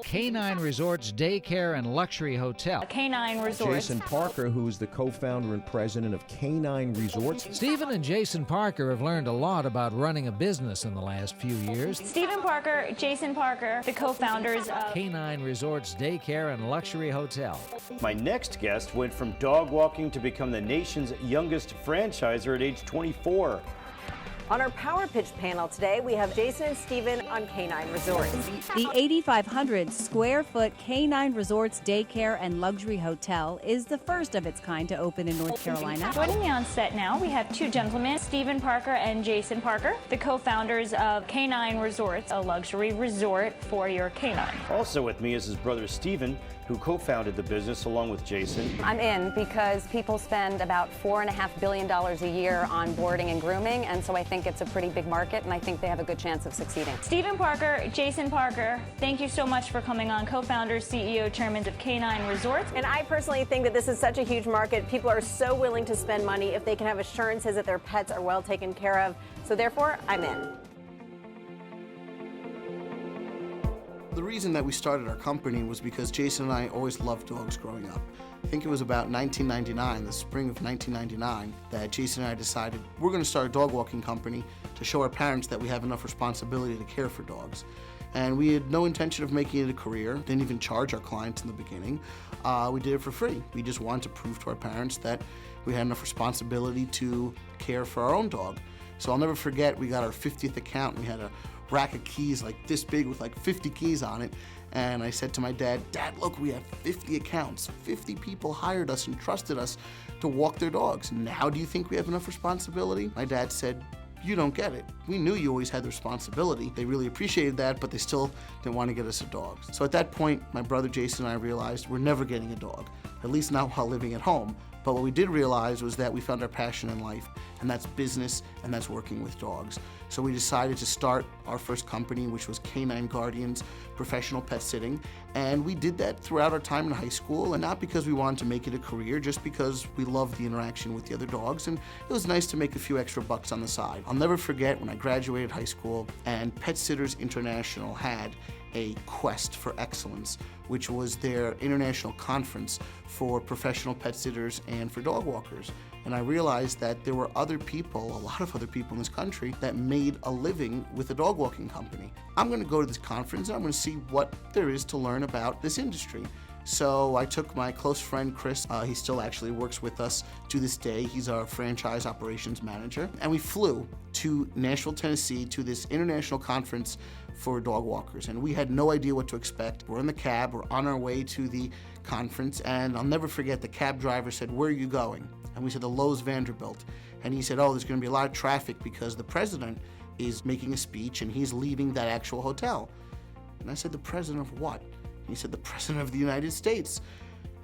Canine Resorts Daycare and Luxury Hotel. Canine Resorts. Jason Parker, who is the co-founder and president of Canine Resorts. Stephen and Jason Parker have learned a lot about running a business in the last few years. Stephen Parker, Jason Parker, the co-founders of Canine Resorts Daycare and Luxury Hotel. My next guest went from dog walking to become the nation's youngest franchisor at age 24. On our Power Pitch panel today, we have Jason and Stephen on Canine Resorts. The 8,500 square foot Canine Resorts Daycare and Luxury Hotel is the first of its kind to open in North Carolina. Joining me on set now, we have two gentlemen, Stephen Parker and Jason Parker, the co-founders of Canine Resorts, a luxury resort for your canine. Also with me is his brother Stephen, who co-founded the business along with Jason. I'm in because people spend about $4.5 billion a year on boarding and grooming, and so I think it's a pretty big market, and I think they have a good chance of succeeding. Stephen Parker, Jason Parker, thank you so much for coming on, co-founders, CEO, chairmen of Canine Resorts. And I personally think that this is such a huge market. People are so willing to spend money if they can have assurances that their pets are well taken care of. So therefore, I'm in. The reason that we started our company was because Jason and I always loved dogs growing up. I think it was about 1999, the spring of 1999, that Jason and I decided we're going to start a dog walking company to show our parents that we have enough responsibility to care for dogs. And we had no intention of making it a career, didn't even charge our clients in the beginning. We did it for free. We just wanted to prove to our parents that we had enough responsibility to care for our own dog. So I'll never forget, we got our 50th account, and we had a rack of keys like this big with like 50 keys on it. And I said to my dad, "Dad, look, we have 50 accounts. 50 people hired us and trusted us to walk their dogs. Now do you think we have enough responsibility?" My dad said, "You don't get it. We knew you always had the responsibility." They really appreciated that, but they still didn't want to get us a dog. So at that point, my brother Jason and I realized we're never getting a dog, at least not while living at home. But what we did realize was that we found our passion in life, and that's business, and that's working with dogs. So we decided to start our first company, which was Canine Guardians Professional Pet Sitting. And we did that throughout our time in high school, and not because we wanted to make it a career, just because we loved the interaction with the other dogs, and it was nice to make a few extra bucks on the side. I'll never forget when I graduated high school and Pet Sitters International had a quest for excellence, which was their international conference for professional pet sitters and for dog walkers. And I realized that there were other people, a lot of other people in this country, that made a living with a dog walking company. I'm gonna go to this conference and I'm gonna see what there is to learn about this industry. So I took my close friend Chris, he still actually works with us to this day. He's our franchise operations manager. And we flew to Nashville, Tennessee to this international conference for dog walkers. And we had no idea what to expect. We're in the cab, we're on our way to the conference, and I'll never forget the cab driver said, "Where are you going?" And we said, "The Lowe's Vanderbilt." And he said, "Oh, there's gonna be a lot of traffic because the president is making a speech and he's leaving that actual hotel." And I said, "The president of what?" He said, "The President of the United States."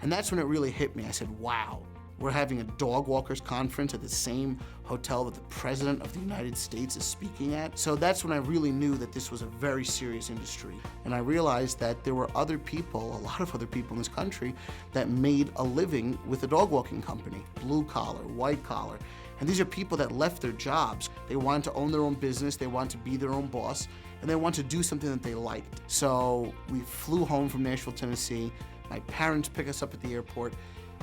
And that's when it really hit me. I said, wow, we're having a dog walkers conference at the same hotel that the President of the United States is speaking at. So that's when I really knew that this was a very serious industry. And I realized that there were other people, a lot of other people in this country, that made a living with a dog walking company, blue collar, white collar. And these are people that left their jobs. They wanted to own their own business, they wanted to be their own boss, and they wanted to do something that they liked. So we flew home from Nashville, Tennessee. My parents picked us up at the airport.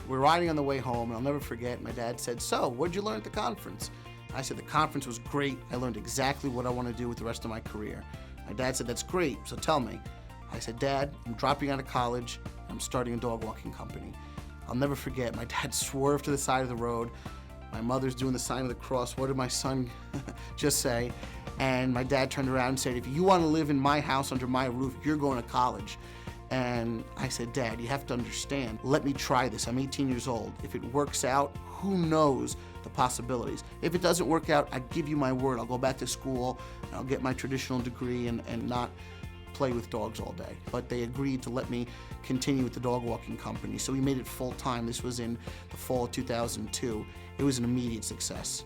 We're riding on the way home, and I'll never forget, my dad said, "So, what'd you learn at the conference?" I said, "The conference was great. I learned exactly what I want to do with the rest of my career." My dad said, "That's great, so tell me." I said, "Dad, I'm dropping out of college. I'm starting a dog walking company." I'll never forget, my dad swerved to the side of the road. My mother's doing the sign of the cross. What did my son just say? And my dad turned around and said, "If you want to live in my house under my roof, you're going to college." And I said, "Dad, you have to understand. Let me try this. I'm 18 years old. If it works out, who knows the possibilities. If it doesn't work out, I give you my word. I'll go back to school, and I'll get my traditional degree and not play with dogs all day." But they agreed to let me continue with the dog walking company. So we made it full time. This was in the fall of 2002. It was an immediate success.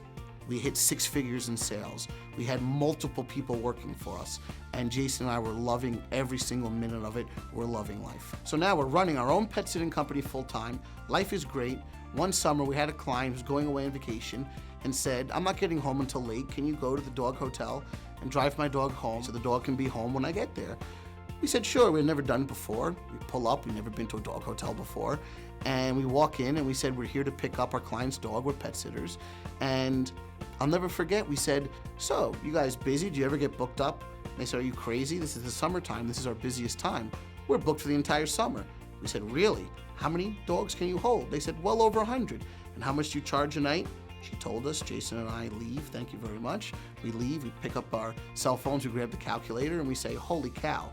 We hit 6 figures in sales. We had multiple people working for us. And Jason and I were loving every single minute of it. We're loving life. So now we're running our own pet sitting company full time. Life is great. One summer we had a client who's going away on vacation and said, "I'm not getting home until late. Can you go to the dog hotel and drive my dog home so the dog can be home when I get there?" We said, sure. We had never done it before. We pull up. We've never been to a dog hotel before. And we walk in and we said, we're here to pick up our client's dog. We're pet sitters. And I'll never forget, we said, so, you guys busy? Do you ever get booked up? And they said, are you crazy? This is the summertime. This is our busiest time. We're booked for the entire summer. We said, really? How many dogs can you hold? They said, well over 100. And how much do you charge a night? She told us. Jason and I leave. Thank you very much. We leave. We pick up our cell phones. We grab the calculator and we say, holy cow.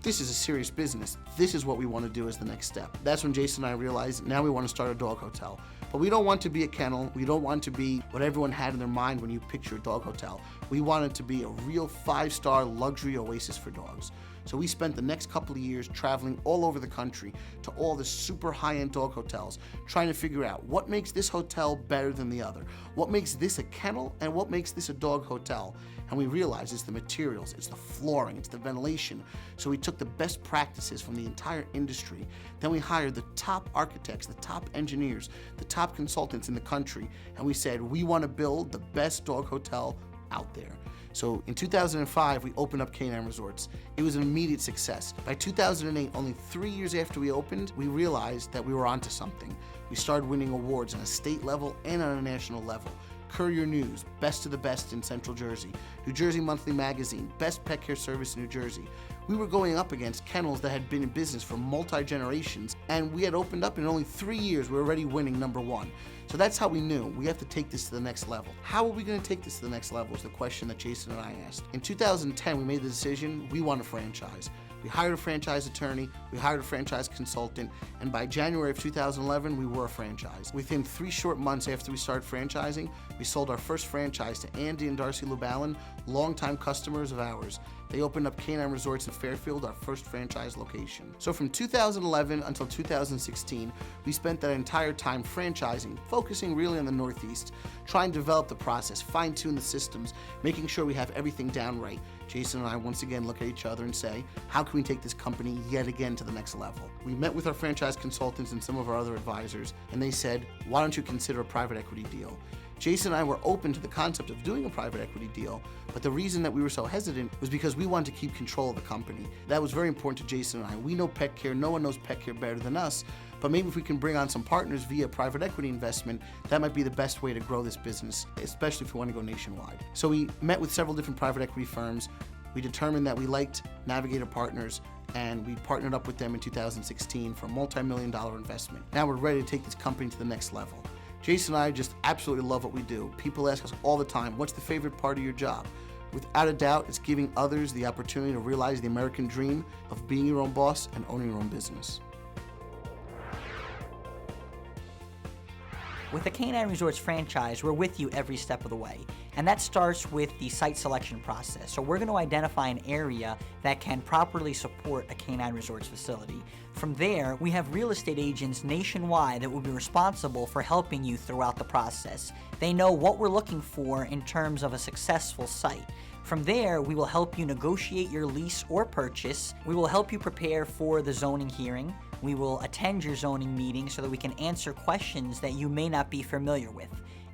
This is a serious business. This is what we want to do as the next step. That's when Jason and I realized now we want to start a dog hotel. But we don't want to be a kennel. We don't want to be what everyone had in their mind when you picture a dog hotel. We want it to be a real 5-star luxury oasis for dogs. So we spent the next couple of years traveling all over the country to all the super high-end dog hotels, trying to figure out what makes this hotel better than the other, what makes this a kennel, and what makes this a dog hotel. And we realized it's the materials, it's the flooring, it's the ventilation. So we took the best practices from the entire industry. Then we hired the top architects, the top engineers, the top consultants in the country, and we said, we want to build the best dog hotel out there. So in 2005, we opened up K9 Resorts. It was an immediate success. By 2008, only 3 years after we opened, we realized that we were onto something. We started winning awards on a state level and on a national level. Courier News, Best of the Best in Central Jersey. New Jersey Monthly Magazine, Best Pet Care Service in New Jersey. We were going up against kennels that had been in business for multi-generations, and we had opened up in only 3 years, we were already winning #1. So that's how we knew we have to take this to the next level. How are we going to take this to the next level is the question that Jason and I asked. In 2010, we made the decision we want a franchise. We hired a franchise attorney, we hired a franchise consultant, and by January of 2011, we were a franchise. Within 3 short months after we started franchising, we sold our first franchise to Andy and Darcy Lubalin, longtime customers of ours. They opened up K9 Resorts in Fairfield, our first franchise location. So from 2011 until 2016, we spent that entire time franchising, focusing really on the Northeast, trying to develop the process, fine-tune the systems, making sure we have everything down right. Jason and I once again look at each other and say, how can we take this company yet again to the next level? We met with our franchise consultants and some of our other advisors, and they said, why don't you consider a private equity deal? Jason and I were open to the concept of doing a private equity deal, but the reason that we were so hesitant was because we wanted to keep control of the company. That was very important to Jason and I. We know pet care, no one knows pet care better than us, but maybe if we can bring on some partners via private equity investment, that might be the best way to grow this business, especially if we want to go nationwide. So we met with several different private equity firms. We determined that we liked Navigator Partners, and we partnered up with them in 2016 for a multi-million-dollar investment. Now we're ready to take this company to the next level. Jason and I just absolutely love what we do. People ask us all the time, what's the favorite part of your job? Without a doubt, it's giving others the opportunity to realize the American dream of being your own boss and owning your own business. With the K9 Resorts franchise, we're with you every step of the way, and that starts with the site selection process. So we're going to identify an area that can properly support a K9 Resorts facility. From there, we have real estate agents nationwide that will be responsible for helping you throughout the process. They know what we're looking for in terms of a successful site. From there, we will help you negotiate your lease or purchase. We will help you prepare for the zoning hearing. We will attend your zoning meeting so that we can answer questions that you may not be familiar with.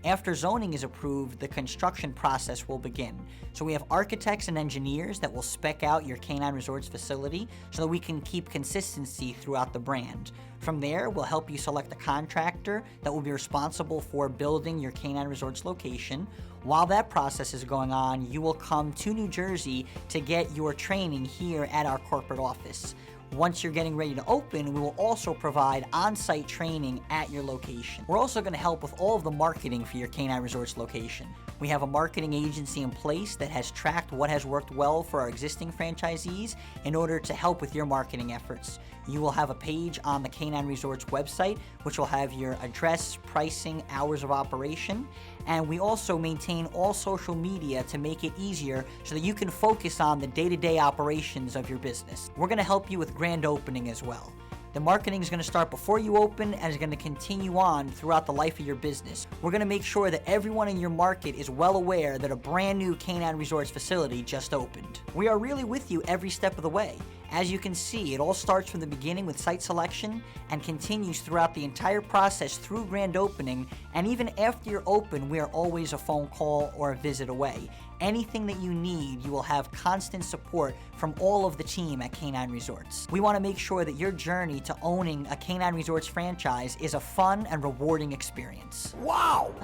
After zoning is approved, the construction process will begin. So we have architects and engineers that will spec out your K9 Resorts facility so that we can keep consistency throughout the brand. From there, we'll help you select a contractor that will be responsible for building your K9 Resorts location. While that process is going on, you will come to New Jersey to get your training here at our corporate office. Once you're getting ready to open, we will also provide on-site training at your location. We're also going to help with all of the marketing for your K9 Resorts location. We have a marketing agency in place that has tracked what has worked well for our existing franchisees in order to help with your marketing efforts. You will have a page on the K9 Resorts website, which will have your address, pricing, hours of operation, and we also maintain all social media to make it easier so that you can focus on the day-to-day operations of your business. We're going to help you with grand opening as well. The marketing is going to start before you open and is going to continue on throughout the life of your business. We're going to make sure that everyone in your market is well aware that a brand new K9 Resorts facility just opened. We are really with you every step of the way, As you can see, it all starts from the beginning with site selection and continues throughout the entire process through grand opening, and even after you're open, we are always a phone call or a visit away. Anything that you need, you will have constant support from all of the team at K9 Resorts. We want to make sure that your journey to owning a K9 Resorts franchise is a fun and rewarding experience. Wow!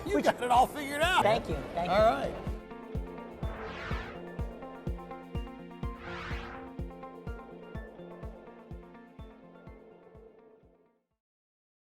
You got it all figured out. Thank you. All right.